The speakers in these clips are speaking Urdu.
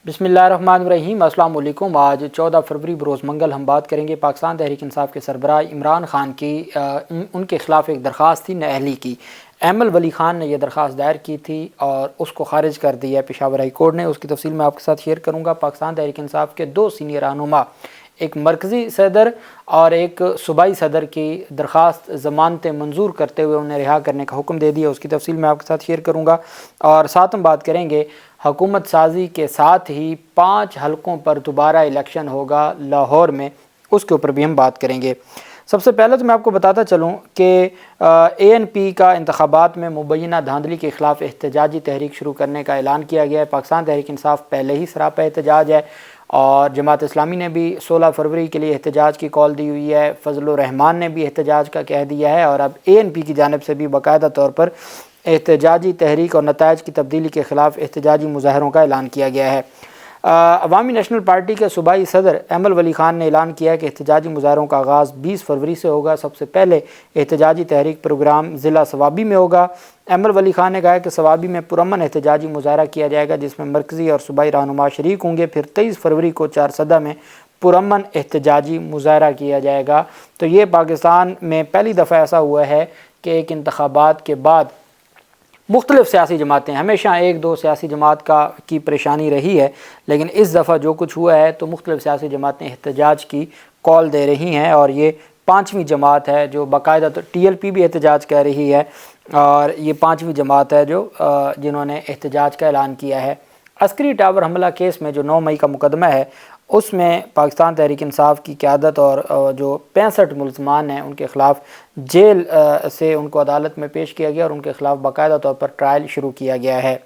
بسم اللہ الرحمن الرحیم۔ السلام علیکم۔ آج 14 فروری بروز منگل ہم بات کریں گے پاکستان تحریک انصاف کے سربراہ عمران خان کی ان کے خلاف ایک درخواست تھی نااہلی کی۔ ایمل ولی خان نے یہ درخواست دائر کی تھی اور اس کو خارج کر دیا ہے پشاور ہائی کورٹ نے۔ اس کی تفصیل میں آپ کے ساتھ شیئر کروں گا۔ پاکستان تحریک انصاف کے دو سینئر رہنما، ایک مرکزی صدر اور ایک صوبائی صدر کی درخواست ضمانتیں منظور کرتے ہوئے انہیں رہا کرنے کا حکم دے دیا۔ اس کی تفصیل میں آپ کے ساتھ شیئر کروں گا اور ساتھ ہم بات کریں گے حکومت سازی کے ساتھ ہی 5 حلقوں پر دوبارہ الیکشن ہوگا لاہور میں، اس کے اوپر بھی ہم بات کریں گے۔ سب سے پہلے تو میں آپ کو بتاتا چلوں کہ ANP کا انتخابات میں مبینہ دھاندلی کے خلاف احتجاجی تحریک شروع کرنے کا اعلان کیا گیا ہے۔ پاکستان تحریک انصاف پہلے ہی سراپا احتجاج ہے اور جماعت اسلامی نے بھی 16 فروری کے لیے احتجاج کی کال دی ہوئی ہے۔ فضل الرحمان نے بھی احتجاج کا کہہ دیا ہے اور اب ANP کی جانب سے بھی باقاعدہ طور پر احتجاجی تحریک اور نتائج کی تبدیلی کے خلاف احتجاجی مظاہروں کا اعلان کیا گیا ہے۔ عوامی نیشنل پارٹی کے صوبائی صدر ایمل ولی خان نے اعلان کیا کہ احتجاجی مظاہروں کا آغاز 20 فروری سے ہوگا۔ سب سے پہلے احتجاجی تحریک پروگرام ضلع صوابی میں ہوگا۔ ایمل ولی خان نے کہا کہ صوابی میں پرامن احتجاجی مظاہرہ کیا جائے گا جس میں مرکزی اور صوبائی رہنما شریک ہوں گے۔ پھر 23 فروری کو چارسدہ میں پرامن احتجاجی مظاہرہ کیا جائے گا۔ تو یہ پاکستان میں پہلی دفعہ ایسا ہوا ہے کہ ایک انتخابات کے بعد مختلف سیاسی جماعتیں، ہمیشہ ایک دو سیاسی جماعت کی پریشانی رہی ہے، لیکن اس دفعہ جو کچھ ہوا ہے تو مختلف سیاسی جماعتیں احتجاج کی کال دے رہی ہیں اور یہ 5ویں جماعت ہے جو باقاعدہ TLP بھی احتجاج کر رہی ہے اور یہ 5ویں جماعت ہے جو جنہوں نے احتجاج کا اعلان کیا ہے۔ عسکری ٹاور حملہ کیس میں جو 9 مئی کا مقدمہ ہے اس میں پاکستان تحریک انصاف کی قیادت اور جو 65 ملزمان ہیں ان کے خلاف جیل سے ان کو عدالت میں پیش کیا گیا اور ان کے خلاف باقاعدہ طور پر ٹرائل شروع کیا گیا ہے۔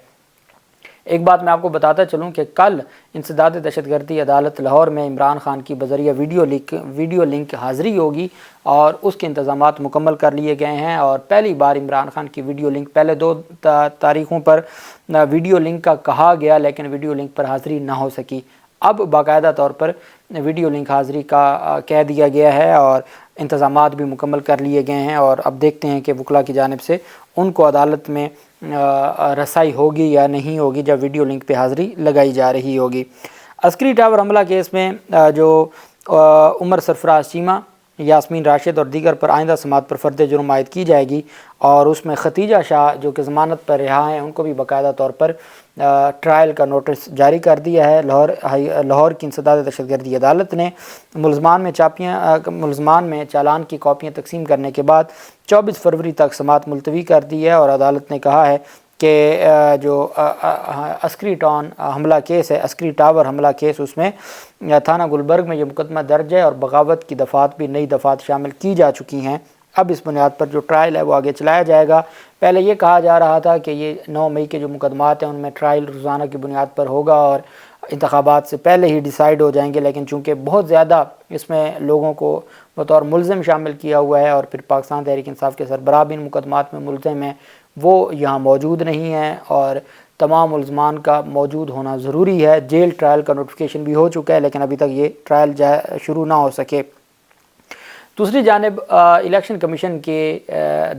ایک بات میں آپ کو بتاتا چلوں کہ کل انسداد دہشت گردی عدالت لاہور میں عمران خان کی بذریعہ ویڈیو لنک حاضری ہوگی اور اس کے انتظامات مکمل کر لیے گئے ہیں اور پہلی بار عمران خان کی ویڈیو لنک، پہلے 2 تاریخوں پر ویڈیو لنک کا کہا گیا لیکن ویڈیو لنک پر حاضری نہ ہو سکی، اب باقاعدہ طور پر ویڈیو لنک حاضری کا کہہ دیا گیا ہے اور انتظامات بھی مکمل کر لیے گئے ہیں اور اب دیکھتے ہیں کہ وکلا کی جانب سے ان کو عدالت میں رسائی ہوگی یا نہیں ہوگی جب ویڈیو لنک پہ حاضری لگائی جا رہی ہوگی۔ عسکری ٹاور حملہ کیس میں جو عمر سرفراز چیمہ، یاسمین راشد اور دیگر پر آئندہ سماعت پر فرد جرم عائد کی جائے گی اور اس میں ختیجہ شاہ جو کہ ضمانت پر رہا ہیں ان کو بھی باقاعدہ طور پر ٹرائل کا نوٹس جاری کر دیا ہے۔ لاہور کی انسداد دہشت گردی عدالت نے ملزمان میں چالان کی کاپیاں تقسیم کرنے کے بعد 24 فروری تک سماعت ملتوی کر دی ہے اور عدالت نے کہا ہے کہ جو عسکری ٹاور حملہ کیس اس میں تھانہ گلبرگ میں یہ مقدمہ درج ہے اور بغاوت کی دفعات بھی نئی دفعات شامل کی جا چکی ہیں۔ اب اس بنیاد پر جو ٹرائل ہے وہ آگے چلایا جائے گا۔ پہلے یہ کہا جا رہا تھا کہ یہ 9 مئی کے جو مقدمات ہیں ان میں ٹرائل روزانہ کی بنیاد پر ہوگا اور انتخابات سے پہلے ہی ڈیسائیڈ ہو جائیں گے، لیکن چونکہ بہت زیادہ اس میں لوگوں کو بطور ملزم شامل کیا ہوا ہے اور پھر پاکستان تحریک انصاف کے سربراہ بھی ان مقدمات میں ملزم ہیں، وہ یہاں موجود نہیں ہیں اور تمام ملزمان کا موجود ہونا ضروری ہے۔ جیل ٹرائل کا نوٹیفیکیشن بھی ہو چکا ہے لیکن ابھی تک یہ ٹرائل شروع نہ ہو سکے۔ دوسری جانب الیکشن کمیشن کے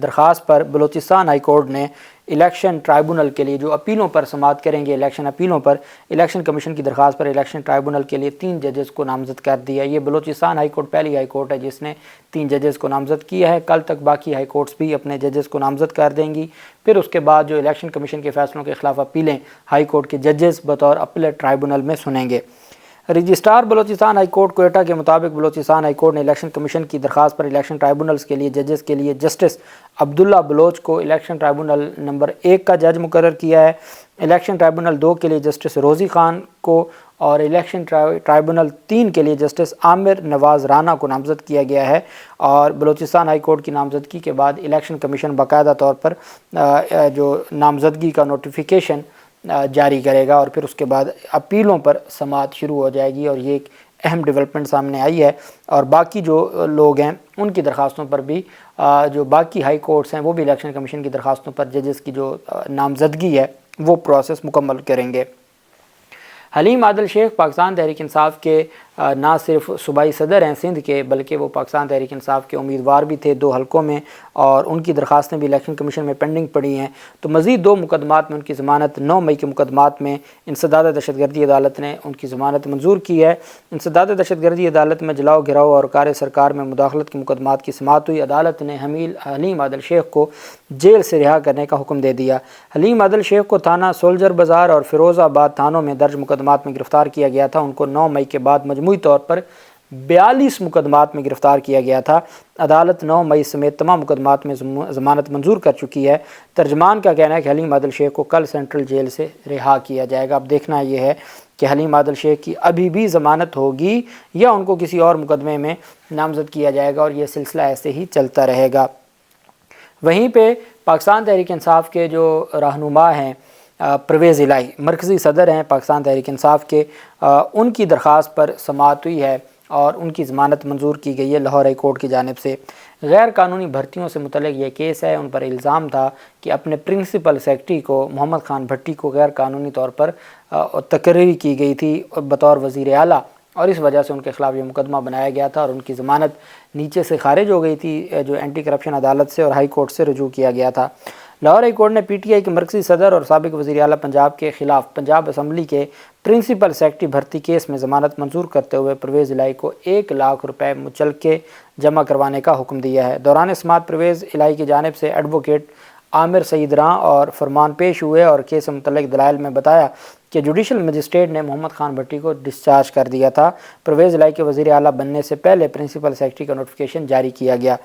درخواست پر بلوچستان ہائی کورٹ نے الیکشن ٹرائبونل کے لیے جو اپیلوں پر سماعت کریں گے، الیکشن اپیلوں پر الیکشن کمیشن کی درخواست پر الیکشن ٹرائبونل کے لیے 3 ججز کو نامزد کر دیا۔ یہ بلوچستان ہائی کورٹ پہلی ہائی کورٹ ہے جس نے 3 ججز کو نامزد کیا ہے۔ کل تک باقی ہائی کورٹس بھی اپنے ججز کو نامزد کر دیں گی، پھر اس کے بعد جو الیکشن کمیشن کے فیصلوں کے خلاف اپیلیں ہائی کورٹ کے ججز بطور اپیلیٹ ٹرائبونل میں سنیں گے۔ Registrar Balochistan high court Quetta کے مطابق بلوچستان ہائی کورٹ نے الیکشن کمیشن کی درخواست پر الیکشن ٹرائبونلز کے لیے ججز کے لیے جسٹس عبداللہ بلوچ کو الیکشن ٹرائبونل نمبر 1 کا جج مقرر کیا ہے۔ الیکشن ٹرائبونل 2 کے لیے جسٹس روزی خان کو اور الیکشن ٹرائبونل 3 کے لیے جسٹس عامر نواز رانا کو نامزد کیا گیا ہے اور بلوچستان ہائی کورٹ کی نامزدگی کے بعد الیکشن کمیشن باقاعدہ طور پر جو نامزدگی کا نوٹیفیکیشن جاری کرے گا اور پھر اس کے بعد اپیلوں پر سماعت شروع ہو جائے گی اور یہ ایک اہم ڈیولپمنٹ سامنے آئی ہے اور باقی جو لوگ ہیں ان کی درخواستوں پر بھی جو باقی ہائی کورٹس ہیں وہ بھی الیکشن کمیشن کی درخواستوں پر ججز کی جو نامزدگی ہے وہ پروسیس مکمل کریں گے۔ حلیم عادل شیخ پاکستان تحریک انصاف کے نہ صرف صوبائی صدر ہیں سندھ کے بلکہ وہ پاکستان تحریک انصاف کے امیدوار بھی تھے 2 حلقوں میں، اور ان کی درخواستیں بھی الیکشن کمیشن میں پینڈنگ پڑی ہیں۔ تو مزید 2 مقدمات میں ان کی ضمانت 9 مئی کے مقدمات میں انسداد دہشت گردی عدالت نے ان کی ضمانت منظور کی ہے۔ انسداد دہشت گردی عدالت میں جلاؤ گھراؤ اور کار سرکار میں مداخلت کے مقدمات کی سماعت ہوئی۔ عدالت نے حلیم عادل شیخ کو جیل سے رہا کرنے کا حکم دے دیا۔ حلیم عادل شیخ کو تھانہ سولجر بازار اور فیروز آباد تھانوں میں درج مقدمات میں گرفتار کیا گیا تھا۔ ان کو 9 مئی کے بعد مجموعی طور پر 42 مقدمات میں گرفتار کیا گیا تھا۔ عدالت 9 مئی سمیت تمام مقدمات میں ضمانت منظور کر چکی ہے۔ ترجمان کا کہنا ہے کہ حلیم عادل شیخ کو کل سینٹرل جیل سے رہا کیا جائے گا۔ اب دیکھنا یہ ہے کہ حلیم عادل شیخ کی ابھی بھی ضمانت ہوگی یا ان کو کسی اور مقدمے میں نامزد کیا جائے گا، اور یہ سلسلہ ایسے ہی چلتا رہے گا۔ وہیں پہ پاکستان تحریک انصاف کے جو رہنما ہیں پرویز الہی، مرکزی صدر ہیں پاکستان تحریک انصاف کے، ان کی درخواست پر سماعت ہوئی ہے اور ان کی ضمانت منظور کی گئی ہے لاہور ہائی کورٹ کی جانب سے۔ غیر قانونی بھرتیوں سے متعلق یہ کیس ہے۔ ان پر الزام تھا کہ اپنے پرنسپل سیکرٹری کو محمد خان بھٹی کو غیر قانونی طور پر تقرری کی گئی تھی بطور وزیر اعلیٰ، اور اس وجہ سے ان کے خلاف یہ مقدمہ بنایا گیا تھا اور ان کی ضمانت نیچے سے خارج ہو گئی تھی، جو اینٹی کرپشن عدالت سے اور ہائی کورٹ سے رجوع کیا گیا تھا۔ لاہور ہائی کورٹ نے پی ٹی آئی کے مرکزی صدر اور سابق وزیر اعلیٰ پنجاب کے خلاف پنجاب اسمبلی کے پرنسپل سیکرٹری بھرتی کیس میں ضمانت منظور کرتے ہوئے پرویز الہی کو 1 لاکھ روپے مچلقے جمع کروانے کا حکم دیا ہے۔ دوران سماعت پرویز الہی کی جانب سے ایڈوکیٹ عامر سعید راں اور فرمان پیش ہوئے اور کیس سے متعلق دلائل میں بتایا کہ جوڈیشل مجسٹریٹ نے محمد خان بھٹی کو ڈسچارج کر دیا تھا۔ پرویز الہی کے وزیر اعلیٰ بننے سے پہلے پرنسپل سیکرٹری کا نوٹیفیکیشن جاری کیا گیا۔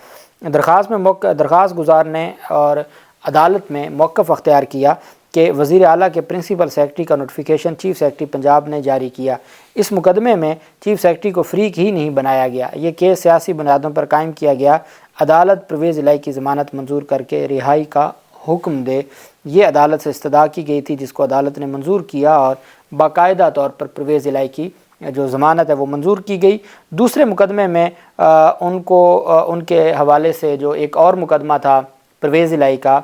درخواست گزار نے اور عدالت میں موقف اختیار کیا کہ وزیر اعلیٰ کے پرنسپل سیکرٹری کا نوٹیفیکیشن چیف سیکرٹری پنجاب نے جاری کیا۔ اس مقدمے میں چیف سیکرٹری کو فریق ہی نہیں بنایا گیا، یہ کیس سیاسی بنیادوں پر قائم کیا گیا۔ عدالت پرویز الہی کی ضمانت منظور کر کے رہائی کا حکم دے، یہ عدالت سے استدعا کی گئی تھی جس کو عدالت نے منظور کیا اور باقاعدہ طور پر پرویز الہی کی جو ضمانت ہے وہ منظور کی گئی۔ دوسرے مقدمے میں ان کے حوالے سے جو ایک اور مقدمہ تھا پرویز الہی کا،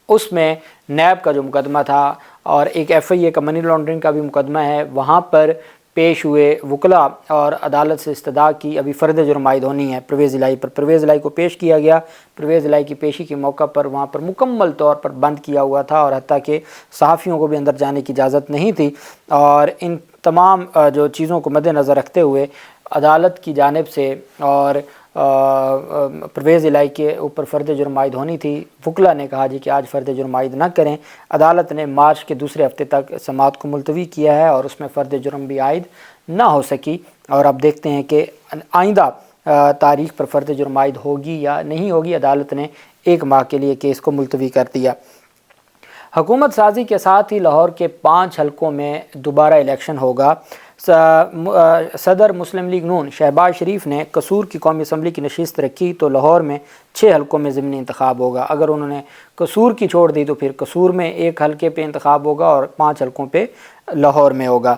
اس میں نیب کا جو مقدمہ تھا اور ایک ایف آئی اے کا منی لانڈرنگ کا بھی مقدمہ ہے، وہاں پر پیش ہوئے وکلاء اور عدالت سے استدعا کی ابھی فرد جرم عائد ہونی ہے پرویز الہی پر۔ پرویز الہی کو پیش کیا گیا۔ پرویز الہی کی پیشی کے موقع پر وہاں پر مکمل طور پر بند کیا ہوا تھا اور حتیٰ کہ صحافیوں کو بھی اندر جانے کی اجازت نہیں تھی، اور ان تمام جو چیزوں کو مد نظر رکھتے ہوئے عدالت کی جانب سے اور پرویز الہی کے اوپر فرد جرم عائد ہونی تھی، وکلاء نے کہا کہ آج فرد جرم عائد نہ کریں۔ عدالت نے مارچ کے دوسرے ہفتے تک سماعت کو ملتوی کیا ہے اور اس میں فرد جرم بھی عائد نہ ہو سکی، اور اب دیکھتے ہیں کہ آئندہ تاریخ پر فرد جرم عائد ہوگی یا نہیں ہوگی۔ عدالت نے 1 ماہ کے لیے کیس کو ملتوی کر دیا۔ حکومت سازی کے ساتھ ہی لاہور کے 5 حلقوں میں دوبارہ الیکشن ہوگا۔ صدر مسلم لیگ نون شہباز شریف نے قصور کی قومی اسمبلی کی نشست رکھی تو لاہور میں 6 حلقوں میں ضمنی انتخاب ہوگا۔ اگر انہوں نے قصور کی چھوڑ دی تو پھر قصور میں 1 حلقے پہ انتخاب ہوگا اور 5 حلقوں پہ لاہور میں ہوگا۔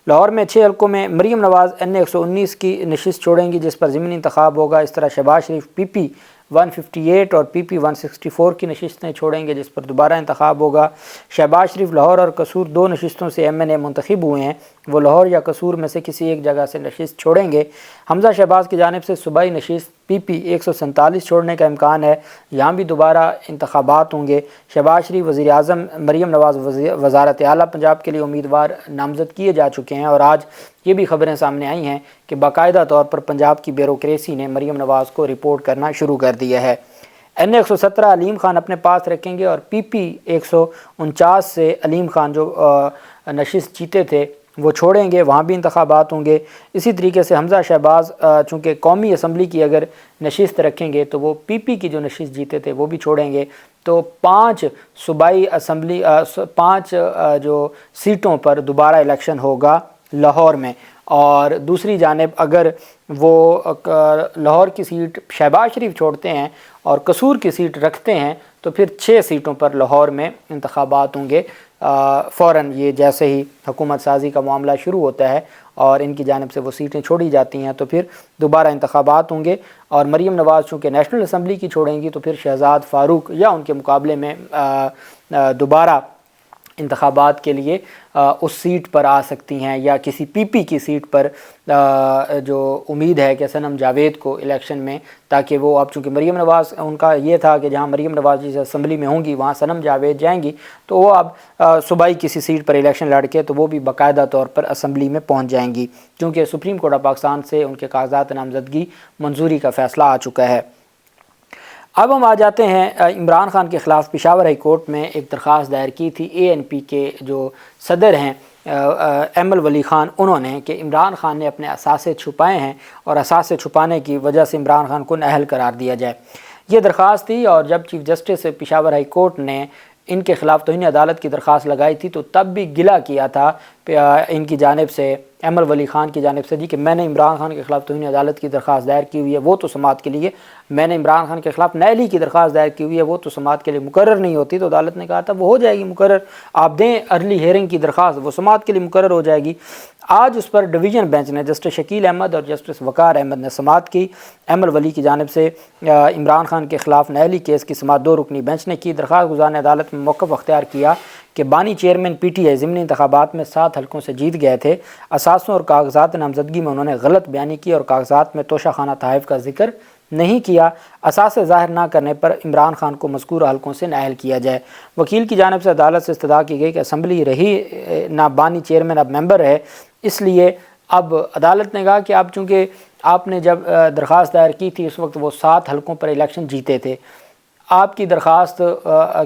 لاہور میں 6 حلقوں میں مریم نواز این 119 کی نشست چھوڑیں گی جس پر ضمنی انتخاب ہوگا۔ اس طرح شہباز شریف پی پی 158 اور پی پی 164 کی نشستیں چھوڑیں گے جس پر دوبارہ انتخاب ہوگا۔ شہباز شریف لاہور اور قصور 2 نشستوں سے ایم این اے منتخب ہوئے ہیں، وہ لاہور یا قصور میں سے کسی ایک جگہ سے نشست چھوڑیں گے۔ حمزہ شہباز کی جانب سے صوبائی نشست پی پی 147 چھوڑنے کا امکان ہے، یہاں بھی دوبارہ انتخابات ہوں گے۔ شہباز شریف وزیر اعظم، مریم نواز وزارت اعلیٰ پنجاب کے لیے امیدوار نامزد کیے جا چکے ہیں، اور آج یہ بھی خبریں سامنے آئی ہیں کہ باقاعدہ طور پر پنجاب کی بیوروکریسی نے مریم نواز کو رپورٹ کرنا شروع کر دیا ہے۔ این 117 علیم خان اپنے پاس رکھیں گے اور پی پی 149 سے علیم خان جو نشست جیتے تھے وہ چھوڑیں گے، وہاں بھی انتخابات ہوں گے۔ اسی طریقے سے حمزہ شہباز چونکہ قومی اسمبلی کی اگر نشست رکھیں گے تو وہ پی پی کی جو نشست جیتے تھے وہ بھی چھوڑیں گے، تو 5 صوبائی اسمبلی 5 جو سیٹوں پر دوبارہ الیکشن ہوگا لاہور میں۔ اور دوسری جانب اگر وہ لاہور کی سیٹ شہباز شریف چھوڑتے ہیں اور قصور کی سیٹ رکھتے ہیں تو پھر 6 سیٹوں پر لاہور میں انتخابات ہوں گے فوراً، یہ جیسے ہی حکومت سازی کا معاملہ شروع ہوتا ہے اور ان کی جانب سے وہ سیٹیں چھوڑی جاتی ہیں تو پھر دوبارہ انتخابات ہوں گے۔ اور مریم نواز چونکہ نیشنل اسمبلی کی چھوڑیں گی تو پھر شہزاد فاروق یا ان کے مقابلے میں دوبارہ انتخابات کے لیے اس سیٹ پر آ سکتی ہیں، یا کسی پی پی کی سیٹ پر جو امید ہے کہ صنم جاوید کو الیکشن میں، تاکہ وہ اب چونکہ مریم نواز ان کا یہ تھا کہ جہاں مریم نواز جس اسمبلی میں ہوں گی وہاں صنم جاوید جائیں گی، تو وہ اب صوبائی کسی سیٹ پر الیکشن لڑ کے تو وہ بھی باقاعدہ طور پر اسمبلی میں پہنچ جائیں گی، کیونکہ سپریم کورٹ آف پاکستان سے ان کے کاغذات نامزدگی منظوری کا فیصلہ آ چکا ہے۔ اب ہم آ جاتے ہیں عمران خان کے خلاف پشاور ہائی کورٹ میں ایک درخواست دائر کی تھی اے این پی کے جو صدر ہیں ایمل ولی خان، انہوں نے کہ عمران خان نے اپنے اثاثے چھپائے ہیں اور اثاثے چھپانے کی وجہ سے عمران خان کو نااہل قرار دیا جائے، یہ درخواست تھی۔ اور جب chief justice Peshawar high court نے ان کے خلاف توہین عدالت کی درخواست لگائی تھی تو تب بھی گلہ کیا تھا ان کی جانب سے، ایمل ولی خان کی جانب سے، جی کہ میں نے عمران خان کے خلاف توہین عدالت کی درخواست دائر کی ہوئی ہے، وہ تو سماعت کے لیے، میں نے عمران خان کے خلاف نااہلی کی درخواست دائر کی ہوئی ہے، وہ تو سماعت کے لیے مقرر نہیں ہوتی، تو عدالت نے کہا تھا وہ ہو جائے گی مقرر، آپ دیں ارلی ہیئرنگ کی درخواست، وہ سماعت کے لیے مقرر ہو جائے گی۔ آج اس پر ڈویژن بینچ نے جسٹس شکیل احمد اور جسٹس وقار احمد نے سماعت کی، ایمل ولی کی جانب سے عمران خان کے خلاف نااہلی کیس کی سماعت 2 رکنی بینچ نے کی۔ درخواست گزار نے عدالت میں موقف اختیار کیا کہ بانی چیئرمین پی ٹی آئی ضمنی انتخابات میں 7 حلقوں سے جیت گئے تھے، اثاثوں اور کاغذات نامزدگی میں انہوں نے غلط بیانی کی اور کاغذات میں توشہ خانہ تحائف کا ذکر نہیں کیا، اثاثے ظاہر نہ کرنے پر عمران خان کو مذکورہ حلقوں سے نااہل کیا جائے۔ وکیل کی جانب سے عدالت سے استدعا کی گئی کہ اسمبلی رہی نہ بانی چیئرمین اب ممبر ہے، اس لیے اب عدالت نے کہا کہ اب چونکہ آپ نے جب درخواست دائر کی تھی اس وقت وہ 7 حلقوں پر الیکشن جیتے تھے، آپ کی درخواست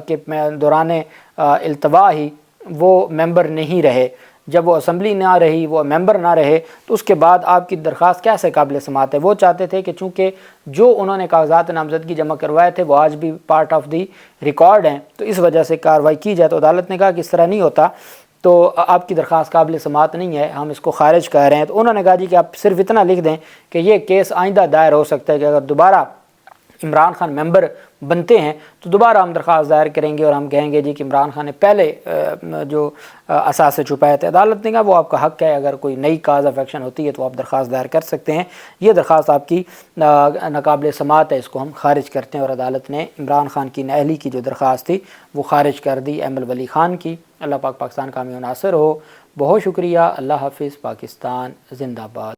کے دوران التوا ہی وہ ممبر نہیں رہے، جب وہ اسمبلی نہ رہی، وہ ممبر نہ رہے، تو اس کے بعد آپ کی درخواست کیسے قابل سماعت ہے؟ وہ چاہتے تھے کہ چونکہ جو انہوں نے کاغذات نامزدگی جمع کروائے تھے وہ آج بھی پارٹ آف دی ریکارڈ ہیں، تو اس وجہ سے کارروائی کی جائے، تو عدالت نے کہا کہ اس طرح نہیں ہوتا، تو آپ کی درخواست قابل سماعت نہیں ہے، ہم اس کو خارج کر رہے ہیں۔ تو انہوں نے کہا جی کہ آپ صرف اتنا لکھ دیں کہ یہ کیس آئندہ دائر ہو سکتا ہے کہ اگر دوبارہ عمران خان ممبر بنتے ہیں تو دوبارہ ہم درخواست دائر کریں گے اور ہم کہیں گے جی کہ عمران خان نے پہلے جو اثاثے چھپائے تھے۔ عدالت نے کہا وہ آپ کا حق ہے، اگر کوئی نئی کاز آف ایکشن ہوتی ہے تو آپ درخواست دائر کر سکتے ہیں، یہ درخواست آپ کی ناقابل سماعت ہے، اس کو ہم خارج کرتے ہیں، اور عدالت نے عمران خان کی نااہلی کی جو درخواست تھی وہ خارج کر دی ایمل ولی خان کی۔ اللہ پاک پاکستان کامیاب و ناصر ہو۔ بہت شکریہ، اللہ حافظ، پاکستان زندہ باد۔